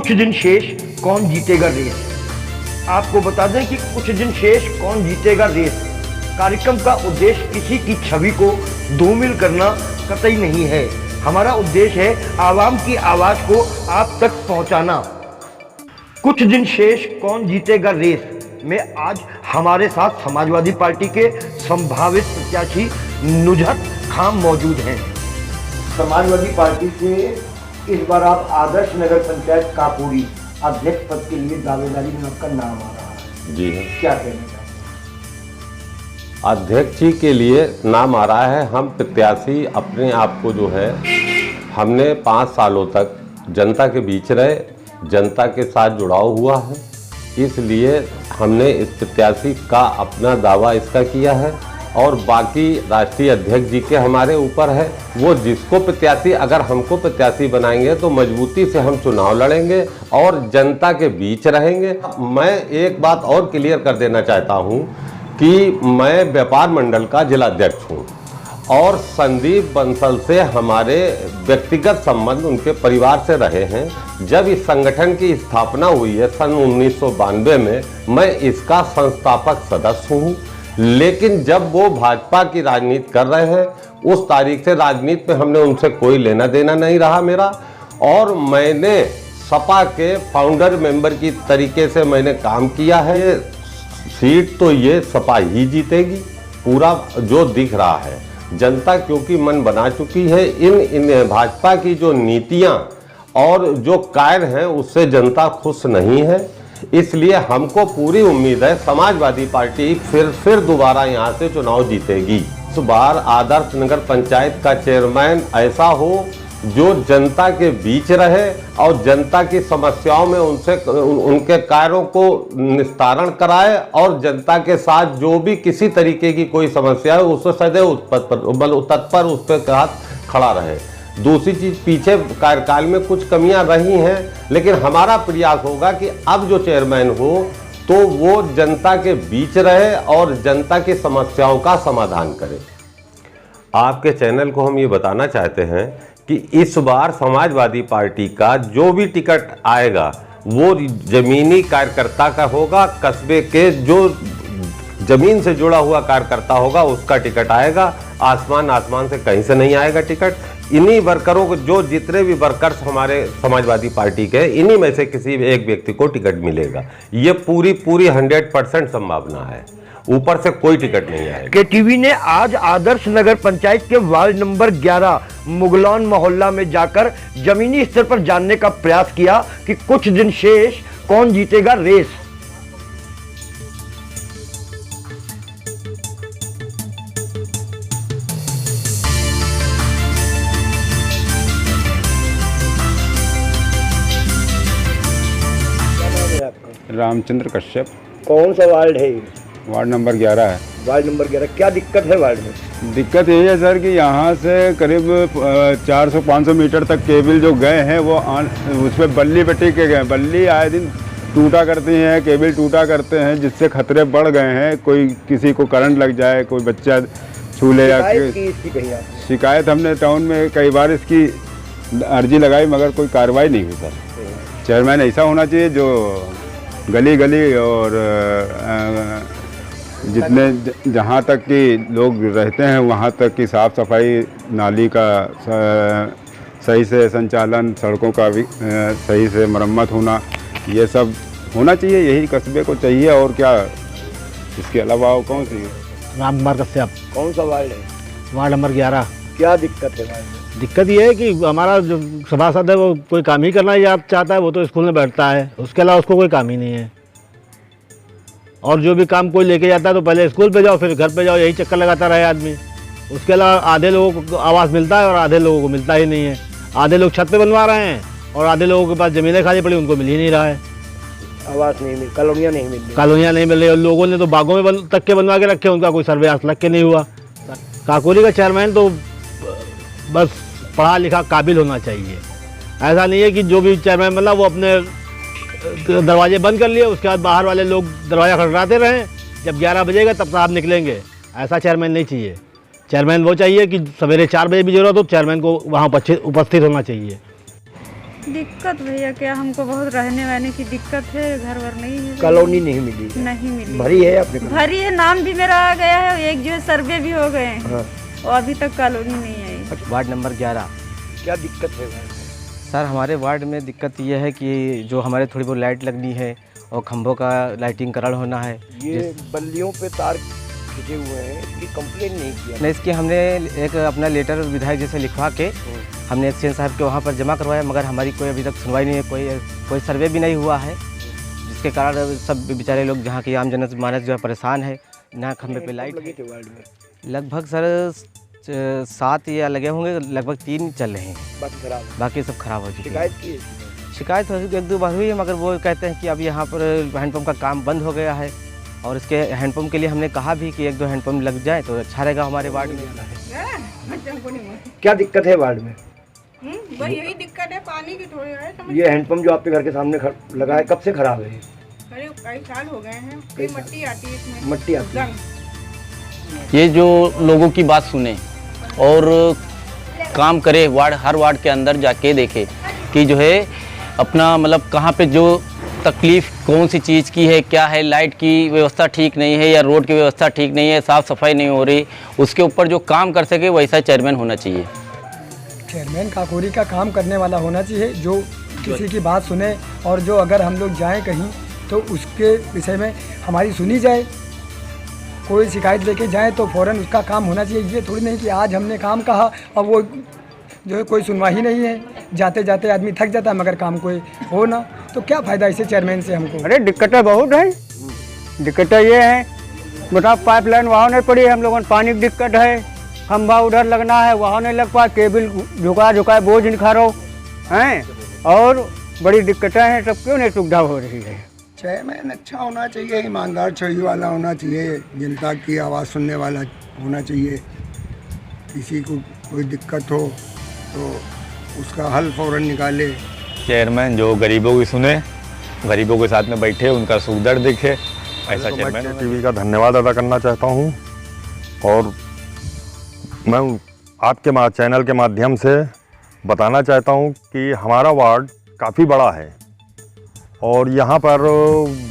कुछ दिन शेष कौन जीतेगा रेस। आपको बता दें कि कुछ दिन शेष कौन जीतेगा रेस कार्यक्रम का उद्देश्य किसी की छवि को धूमिल करना कतई नहीं है। हमारा उद्देश्य है आवाम की आवाज को आप तक पहुंचाना। कुछ दिन शेष कौन जीतेगा रेस में आज हमारे साथ समाजवादी पार्टी के संभावित प्रत्याशी नुजहत खान मौजूद हैं। समाजवादी पार्टी से इस बार आप आदर्श नगर पंचायत काकोरी अध्यक्ष पद के लिए दावेदारी में आपका नाम आ रहा है। जी क्या कहना चाहते हैं? अध्यक्ष जी के लिए नाम आ रहा है। हम प्रत्याशी अपने आप को जो है हमने 5 सालों तक जनता के बीच रहे, जनता के साथ जुड़ाव हुआ है, इसलिए हमने इस प्रत्याशी का अपना दावा इसका किया है और बाकी राष्ट्रीय अध्यक्ष जी के हमारे ऊपर है। वो जिसको प्रत्याशी, अगर हमको प्रत्याशी बनाएंगे तो मजबूती से हम चुनाव लड़ेंगे और जनता के बीच रहेंगे। मैं एक बात और क्लियर कर देना चाहता हूँ कि मैं व्यापार मंडल का जिलाध्यक्ष हूँ और संदीप बंसल से हमारे व्यक्तिगत संबंध उनके परिवार से रहे हैं। जब इस संगठन की स्थापना हुई है सन 1992 में, मैं इसका संस्थापक सदस्य हूँ। लेकिन जब वो भाजपा की राजनीति कर रहे हैं उस तारीख से राजनीति में हमने उनसे कोई लेना देना नहीं रहा मेरा, और मैंने सपा के फाउंडर मेंबर की तरीके से मैंने काम किया है। ये सीट तो ये सपा ही जीतेगी, पूरा जो दिख रहा है। जनता क्योंकि मन बना चुकी है, इन भाजपा की जो नीतियां और जो कार्य हैं उससे जनता खुश नहीं है। इसलिए हमको पूरी उम्मीद है समाजवादी पार्टी फिर दोबारा यहाँ से चुनाव जीतेगी। इस बार आदर्श नगर पंचायत का चेयरमैन ऐसा हो जो जनता के बीच रहे और जनता की समस्याओं में उनके कार्यों को निस्तारण कराए और जनता के साथ जो भी किसी तरीके की कोई समस्या है उससे सदैव तत्पर उस पर हाथ खड़ा रहे। दूसरी चीज, पीछे कार्यकाल में कुछ कमियां रही हैं, लेकिन हमारा प्रयास होगा कि अब जो चेयरमैन हो तो वो जनता के बीच रहे और जनता की समस्याओं का समाधान करे। आपके चैनल को हम ये बताना चाहते हैं कि इस बार समाजवादी पार्टी का जो भी टिकट आएगा वो जमीनी कार्यकर्ता का होगा। कस्बे के जो जमीन से जुड़ा हुआ कार्यकर्ता होगा उसका टिकट आएगा। आसमान से कहीं से नहीं आएगा टिकट। इन्हीं वर्करों को, जो जितने भी वर्कर्स हमारे समाजवादी पार्टी के, इन्हीं में से किसी एक व्यक्ति को टिकट मिलेगा। ये पूरी 100% संभावना है, ऊपर से कोई टिकट नहीं आएगा। केटीवी ने आज आदर्श नगर पंचायत के वार्ड नंबर 11 मुगलौन मोहल्ला में जाकर जमीनी स्तर पर जानने का प्रयास किया कि कुछ दिन शेष कौन जीतेगा रेस। रामचंद्र कश्यप। कौन सा वार्ड है? वार्ड नंबर 11 है। Ward number 11। क्या दिक्कत है वार्ड में? दिक्कत यही है सर कि यहाँ से करीब 400-500 मीटर तक केबल जो गए हैं वो उस पर बल्ली पे टिके गए। बल्ली आए दिन टूटा करती हैं, केबल टूटा करते हैं, जिससे खतरे बढ़ गए हैं। कोई किसी को करंट लग जाए, कोई बच्चा छू ले या शिकायत हमने टाउन में कई बार इसकी अर्जी लगाई मगर कोई कार्रवाई नहीं हुई सर। चेयरमैन ऐसा होना चाहिए जो गली गली और जितने जहाँ तक कि लोग रहते हैं वहाँ तक की साफ़ सफाई, नाली का सही से संचालन, सड़कों का भी सही से मरम्मत होना, ये सब होना चाहिए। यही कस्बे को चाहिए और क्या इसके अलावा और कौन सी? राम कुमार कश्यप। कौन सा वार्ड है? Ward number 11। क्या दिक्कत है वार्ड में? दिक्कत ये है कि हमारा जो सभासद है वो कोई काम ही करना चाहता है, वो तो स्कूल में बैठता है, उसके अलावा उसको कोई काम ही नहीं है। और जो भी काम कोई लेके जाता है तो पहले स्कूल पे जाओ फिर घर पे जाओ, यही चक्कर लगाता रहे आदमी। उसके अलावा आधे लोगों को आवास मिलता है और आधे लोगों को मिलता ही नहीं है। आधे लोग छत पे बनवा रहे हैं और आधे लोगों के पास ज़मीनें खाली पड़ी, उनको मिल ही नहीं रहा है। आवास नहीं मिल, कॉलोनियाँ नहीं मिल रही। कॉलोनियाँ नहीं मिल रही और लोगों ने तो बागों में तक के बनवा के रखे, उनका कोई सर्वे आज लग के नहीं हुआ। काकोरी का चेयरमैन तो बस पढ़ा लिखा काबिल होना चाहिए। ऐसा नहीं है कि जो भी चेयरमैन बना वो अपने दरवाजे बंद कर लिए, उसके बाद बाहर वाले लोग दरवाज़ा खटखटाते रहें, जब 11 बजेगा तब साहब निकलेंगे। ऐसा चेयरमैन नहीं चाहिए। चेयरमैन वो चाहिए कि सवेरे 4 बजे भी जरूरत हो चेयरमैन को वहाँ उपस्थित होना चाहिए। दिक्कत भैया क्या, हमको बहुत रहने वहने की दिक्कत है, घर वर नहीं है। कॉलोनी नहीं मिली? नहीं मिली। भरी है आपने? भरी है, नाम भी मेरा आ गया है, एक जो है सर्वे भी हो गए हैं। हाँ। और अभी तक कॉलोनी नहीं आई। Ward number 11। क्या दिक्कत है? सर हमारे वार्ड में दिक्कत ये है कि जो हमारे थोड़ी बहुत लाइट लगनी है और खंभों का लाइटिंगकरण होना है। ये बल्लियों पे तार खींचे हुए हैं, इसकी कंप्लेन नहीं किया? नहीं, इसकी हमने एक अपना लेटर विधायक जैसे लिखवा के हमने एक्सचेंज साहब के वहाँ पर जमा करवाया, मगर हमारी कोई अभी तक सुनवाई नहीं है, कोई सर्वे भी नहीं हुआ है, जिसके कारण सब बेचारे लोग जहाँ की आम जनमानस जो है परेशान है। ना खंभे पे लाइट लगे थे वार्ड में? लगभग सर 7 या लगे होंगे, लगभग 3 चल रहे हैं, बाकी खराब है? बाकी सब खराब हो चुके हैं। शिकायत की है? शिकायत एक दो बार हुई है, मगर वो कहते हैं कि अब यहाँ पर हैंडपम्प का काम बंद हो गया है, और इसके हैंडपम्प के लिए हमने कहा भी कि 1-2 हैंडपम्प लग जाए तो अच्छा रहेगा हमारे वार्ड में। क्या दिक्कत है वार्ड में? बस यही दिक्कत है, पानी की थोड़ी है। ये हैंडपम्प जो आपके घर के सामने लगा है, कब से खराब है? करीब कई साल हो गए हैं। कई मट्टी आती है इसमें, मट्टी आती है। ये जो लोगों की बात सुने और काम करे, हर वार्ड के अंदर जाके देखे कि जो है अपना मतलब कहाँ पे जो तकलीफ़ कौन सी चीज़ की है, क्या है, लाइट की व्यवस्था ठीक नहीं है या रोड की व्यवस्था ठीक नहीं है, साफ़ सफाई नहीं हो रही, उसके ऊपर जो काम कर सके वैसा चेयरमैन होना चाहिए। चेयरमैन काकोरी का काम करने वाला होना चाहिए, जो किसी की बात सुने और जो अगर हम लोग जाएं कहीं तो उसके विषय में हमारी सुनी जाए। कोई शिकायत लेके जाए तो फ़ौरन उसका काम होना चाहिए। ये थोड़ी नहीं कि आज हमने काम कहा और वो जो है कोई सुनवाई नहीं है, जाते जाते आदमी थक जाता है मगर काम कोई हो ना, तो क्या फ़ायदा इसे चेयरमैन से हमको। अरे दिक्कतें बहुत हैं। दिक्कतें ये हैं, मतलब पाइपलाइन वहाँ नहीं पड़ी, हम लोगों को पानी की दिक्कत है, खंभा उधर लगना है वहाँ नहीं लग पा, केबल झुका बोझ नहीं खा रहा हैं, और बड़ी दिक्कतें हैं। सब क्यों नहीं सुविधा हो रही है। चेयरमैन अच्छा होना चाहिए, ईमानदार छवि वाला होना चाहिए, जनता की आवाज़ सुनने वाला होना चाहिए। किसी को कोई दिक्कत हो तो उसका हल फ़ौरन निकाले। चेयरमैन जो गरीबों की सुने, गरीबों के साथ में बैठे, उनका सुख दर्द देखे, ऐसा तो चेयरमैन। मैं टीवी का धन्यवाद अदा करना चाहता हूं, और मैं आपके चैनल के माध्यम से बताना चाहता हूं कि हमारा वार्ड काफ़ी बड़ा है, और यहाँ पर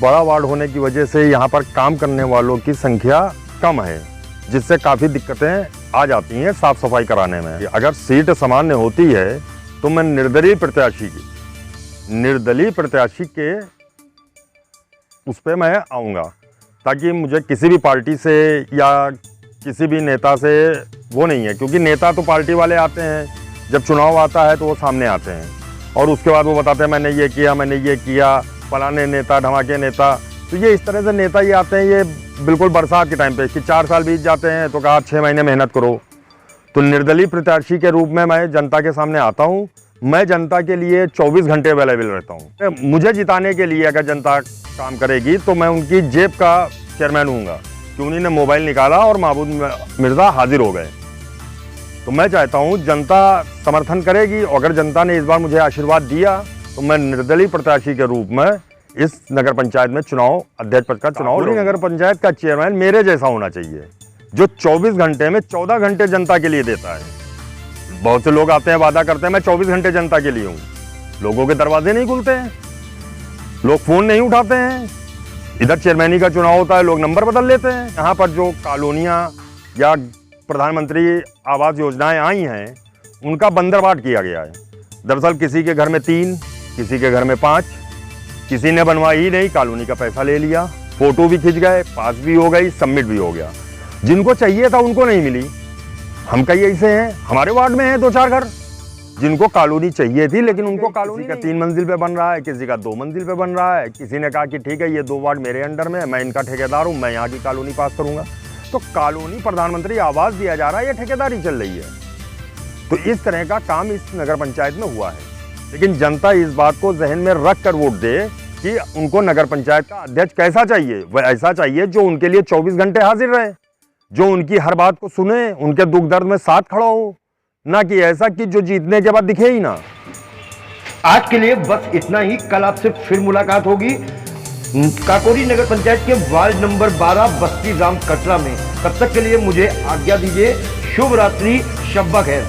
बड़ा वार्ड होने की वजह से यहाँ पर काम करने वालों की संख्या कम है, जिससे काफ़ी दिक्कतें आ जाती हैं साफ़ सफाई कराने में। अगर सीट सामान्य होती है तो मैं निर्दलीय प्रत्याशी के उस पर मैं आऊँगा, ताकि मुझे किसी भी पार्टी से या किसी भी नेता से वो नहीं है, क्योंकि नेता तो पार्टी वाले आते हैं, जब चुनाव आता है तो वो सामने आते हैं और उसके बाद वो बताते हैं मैंने ये किया, फलाने नेता, धमाके नेता। तो ये इस तरह से नेता ये आते हैं, ये बिल्कुल बरसात के टाइम पे कि 4 साल बीत जाते हैं तो कहा 6 महीने मेहनत करो। तो निर्दलीय प्रत्याशी के रूप में मैं जनता के सामने आता हूँ, मैं जनता के लिए 24 घंटे अवेलेबल रहता हूँ। मुझे जिताने के लिए अगर जनता काम करेगी तो मैं उनकी जेब का चेयरमैन हूँगा, कि उन्हीं ने मोबाइल निकाला और महबूब मिर्ज़ा हाजिर हो गए। तो मैं चाहता हूँ जनता समर्थन करेगी, और अगर जनता ने इस बार मुझे आशीर्वाद दिया तो मैं निर्दलीय प्रत्याशी के रूप में इस नगर पंचायत में अध्यक्ष पद का चुनाव नगर पंचायत का चेयरमैन मेरे जैसा होना चाहिए, जो 24 घंटे में 14 घंटे जनता के लिए देता है। बहुत से लोग आते हैं, वादा करते हैं मैं 24 घंटे जनता के लिए हूँ, लोगों के दरवाजे नहीं खुलते हैं, लोग फ़ोन नहीं उठाते हैं। इधर चेयरमैनी का चुनाव होता है, लोग नंबर बदल लेते हैं। यहाँ पर जो कॉलोनियाँ या प्रधानमंत्री आवास योजनाएं आई हैं, उनका बंदरबाट किया गया है। दरअसल किसी के घर में 3, किसी के घर में 5, किसी ने बनवाई ही नहीं, कॉलोनी का पैसा ले लिया, फोटो भी खिंच गए, पास भी हो गई, सबमिट भी हो गया। जिनको चाहिए था उनको नहीं मिली। हम कई ऐसे हैं, हमारे वार्ड में हैं 2-4 घर जिनको कॉलोनी चाहिए थी, लेकिन उनको कॉलोनी का 3 मंजिल पे बन रहा है, किसी का 2 मंजिल पे बन रहा है। किसी ने कहा कि ठीक है ये 2 वार्ड मेरे अंडर में है, मैं इनका ठेकेदार हूँ, मैं यहाँ की कॉलोनी पास करूँगा। तो कॉलोनी प्रधानमंत्री आवास दिया जा रहा है, ये ठेकेदारी चल रही है। तो इस तरह का काम इस नगर पंचायत में हुआ है, लेकिन जनता इस बात को जहन में रख कर वोट दे कि उनको नगर पंचायत का अध्यक्ष कैसा चाहिए। वह ऐसा चाहिए जो उनके लिए 24 घंटे हाजिर रहे, जो उनकी हर बात को सुने, उनके दुख दर्द में साथ खड़ा हो, ना कि ऐसा कि जो जीतने के बाद दिखे ही ना। आज के लिए बस इतना ही। कल आपसे फिर मुलाकात होगी काकोरी नगर पंचायत के वार्ड नंबर 12 बस्ती राम कटरा में। तब तक के लिए मुझे आज्ञा दीजिए। शुभ रात्रि, शब्बा खैर।